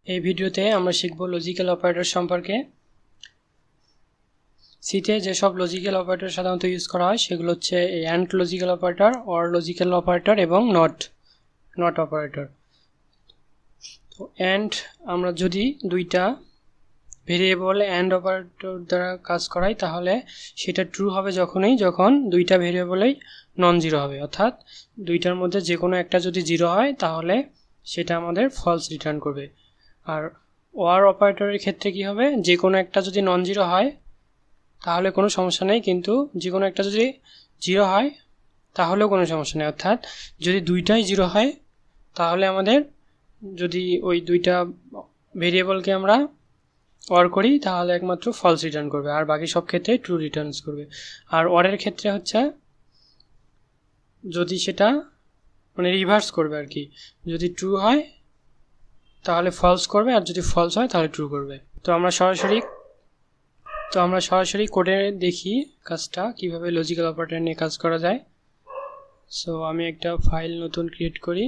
এই ভিডিওতে আমরা শিখব লজিক্যাল অপারেটর সম্পর্কে। সিতে যেসব লজিক্যাল অপারেটর সাধারণত ইউজ করা হয় সেগুলো হচ্ছে and logical operator, or logical operator এবং নট অপারেটর। তো অ্যান্ড আমরা যদি দুইটা ভেরিয়েবল অ্যান্ড অপারেটর দ্বারা কাজ করাই তাহলে সেটা ট্রু হবে যখন দুইটা ভেরিয়েবলেই নন জিরো হবে, অর্থাৎ দুইটার মধ্যে যে কোনো একটা যদি জিরো হয় তাহলে সেটা আমাদের ফলস রিটার্ন করবে। আর ওয়ার অপারেটরের ক্ষেত্রে কি হবে, যে কোনো একটা যদি নন জিরো হয় তাহলে কোনো সমস্যা নেই, কিন্তু যে কোনো একটা যদি জিরো হয় তাহলেও কোনো সমস্যা নেই। অর্থাৎ যদি দুইটাই জিরো হয় তাহলে আমাদের যদি ওই দুইটা ভেরিয়েবলকে আমরা অর করি তাহলে একমাত্র ফলস রিটার্ন করবে, আর বাকি সব ক্ষেত্রে ট্রু রিটার্নস করবে। আর অরের ক্ষেত্রে হচ্ছে যদি সেটা মানে রিভার্স করবে আর কি, যদি ট্রু হয় তাহলে ফলস করবে, আর যদি ফলস হয় তাহলে ট্রু করবে। তো আমরা সরাসরি কোডে দেখি কাজটা কিভাবে লজিক্যাল অপারেটর নিয়ে কাজ করা যায়। সো আমি একটা ফাইল নতুন ক্রিয়েট করি।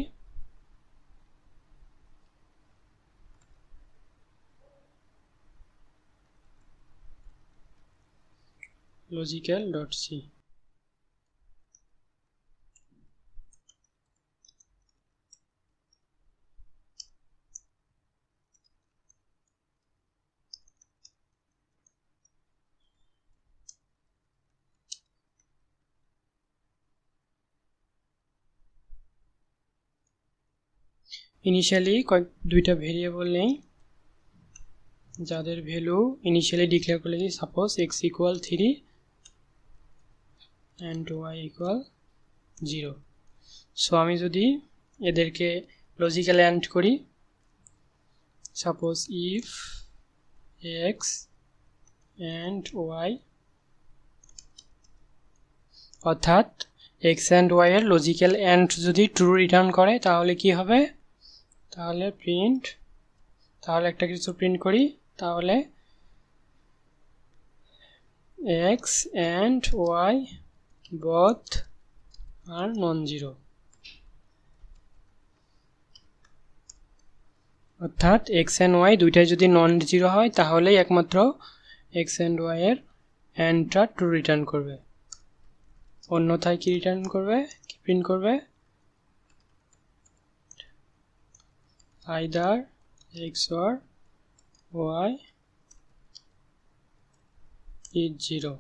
logical.c। ইনিশিয়ালি দুইটা ভেরিয়েবল নেই যাদের ভ্যালু ইনিশিয়ালি ডিক্লেয়ার করেছি, suppose x equal 3 and y equal 0। So আমি যদি এদেরকে লজিক্যাল অ্যান্ড করি, suppose if x and y, অর্থাৎ x অ্যান্ড y এর লজিক্যাল অ্যান্ড যদি ট্রু রিটার্ন করে তাহলে কি হবে, তাহলে একটা কিছু প্রিন্ট করি, তাহলে x and y both are non-zero, অর্থাৎ x and y দুইটাই যদি নন জিরো হয় তাহলেই একমাত্র x and y এর অ্যান্ডটা ট্রু রিটার্ন করবে, অন্যথায় কি রিটার্ন করবে, কি প্রিন্ট করবে, either x or y is 0।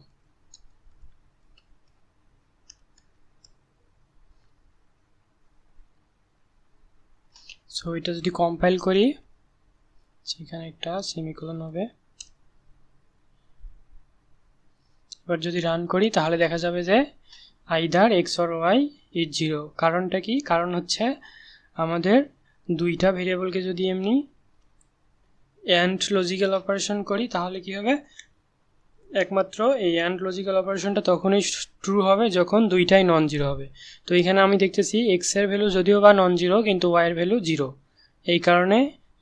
So এটা যদি কম্পাইল করি সেখানে একটা সেমিকোলন হবে। এবার যদি রান করি তাহলে দেখা যাবে যে either x or y is 0। কারণটা কি, কারণ হচ্ছে আমাদের দুইটা ভেরিয়েবলকে যদি এমনি অ্যান্ড লজিক্যাল অপারেশন করি তাহলে কি হবে, একমাত্র এই অ্যান্ড লজিক্যাল অপারেশনটা তখনই ট্রু হবে যখন দুইটাই নন জিরো হবে। তো এখানে আমি দেখতেছি এক্স এর ভ্যালু যদিও বা নন জিরো কিন্তু ওয়াই এর ভ্যালু জিরো, এই কারণে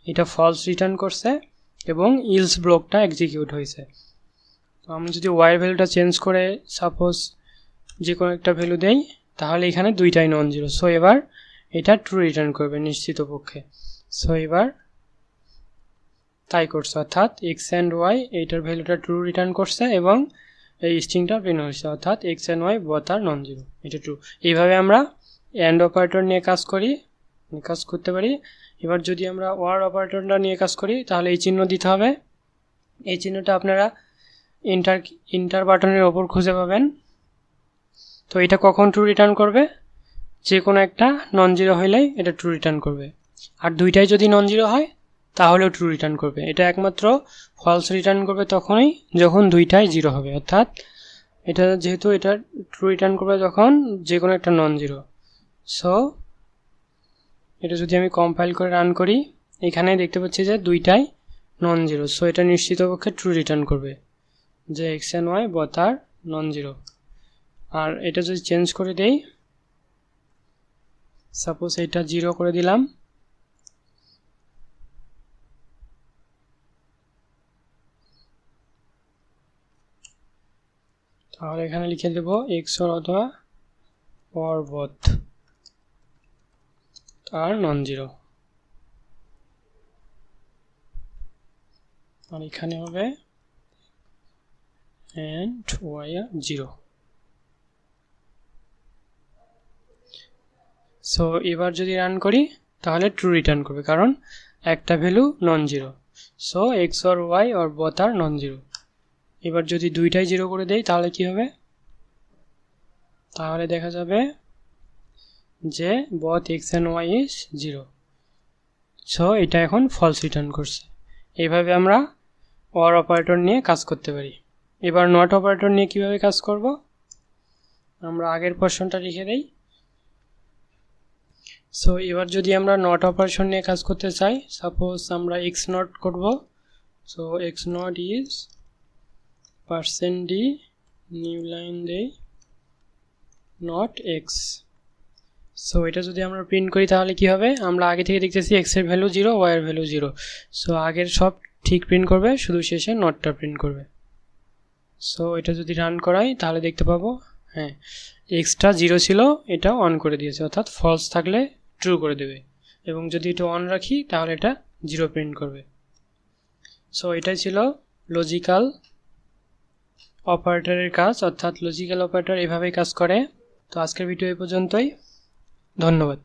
এটা ফলস রিটার্ন করছে এবং ইলস ব্লকটা এক্সিকিউট হয়েছে। তো আমি যদি ওয়াই এর ভ্যালুটা চেঞ্জ করে সাপোজ যে কোনো একটা ভ্যালু দেই তাহলে এখানে দুইটাই নন জিরো, সো এবার এটা ট্রু রিটার্ন করবে নিশ্চিত পক্ষে। সো এবার তাই করছে, অর্থাৎ এক্স অ্যান্ড ওয়াই এইটার ভ্যালুটা ট্রু রিটার্ন করছে এবং এই স্ট্রিংটা প্রিন্ট হয়েছে, অর্থাৎ X and Y both are non zero, এটা ট্রু। এইভাবে আমরা অ্যান্ড অপারেটর নিয়ে কাজ করতে পারি। এবার যদি আমরা ওয়ার অপারেটরটা নিয়ে কাজ করি তাহলে এই চিহ্ন দিতে হবে। এই চিহ্নটা আপনারা ইন্টার বাটনের ওপর খুঁজে পাবেন। তো এটা কখন ট্রু রিটার্ন করবে, যে কোনো একটা নন জিরো হইলেই এটা ট্রু রিটার্ন করবে, আর দুইটাই যদি নন জিরো হয় তাহলেও ট্রু রিটার্ন করবে। এটা একমাত্র ফলস রিটার্ন করবে তখনই যখন দুইটাই জিরো হবে, অর্থাৎ এটা যেহেতু এটা ট্রু রিটার্ন করবে যখন যে কোনো একটা নন জিরো। সো এটা যদি আমি কম্পাইল করে রান করি এখানে দেখতে পাচ্ছি যে দুইটাই নন জিরো, সো এটা নিশ্চিত পক্ষে ট্রু রিটার্ন করবে যে X and Y both are non zero. আর এটা যদি চেঞ্জ করে দেই, সাপোজ এটা জিরো করে দিলাম, তাহলে এখানে লিখে দেব এক্স অর অথবা or both are non zero. আর এখানে হবে and y 0। সো এবার যদি রান করি তাহলে ট্রু রিটার্ন করবে, কারণ একটা value non zero. So X or Y or both are non zero. এবার যদি দুইটাই জিরো করে দেই তাহলে কি হবে? তাহলে দেখা যাবে যে both x and y is 0। So এটা এখন ফলস রিটার্ন করছে। এইভাবে আমরা অর অপারেটর নিয়ে কাজ করতে পারি। এবার নট অপারেটর নিয়ে কিভাবে কাজ করব? আমরা আগের পোরশনটা লিখে দেই। সো এবার যদি আমরা নট অপারেশন নিয়ে কাজ করতে চাই, সাপোজ আমরা এক্স নট করব। So x not is %d new line দেই নট এক্স। সো এটা যদি আমরা প্রিন্ট করি তাহলে কি হবে? আমরা আগে থেকে দেখতেছি এক্স এর ভ্যালু 0, ওয়াই এর ভ্যালু 0। সো আগের সব ঠিক প্রিন্ট করবে, শুধু শেষে নটটা প্রিন্ট করবে। সো এটা যদি রান করাই তাহলে দেখতে পাবো হ্যাঁ এক্সটা 0 ছিল, এটা অন করে দিয়েছে, অর্থাৎ ফলস থাকলে ট্রু করে দেবে, এবং যদি এটা অন রাখি তাহলে এটা 0 প্রিন্ট করবে। সো এটাই ছিল লজিক্যাল অপারেটরের কাজ, অর্থাৎ লজিক্যাল অপারেটর এভাবেই কাজ করে। তো আজকের ভিডিও এই পর্যন্তই, ধন্যবাদ।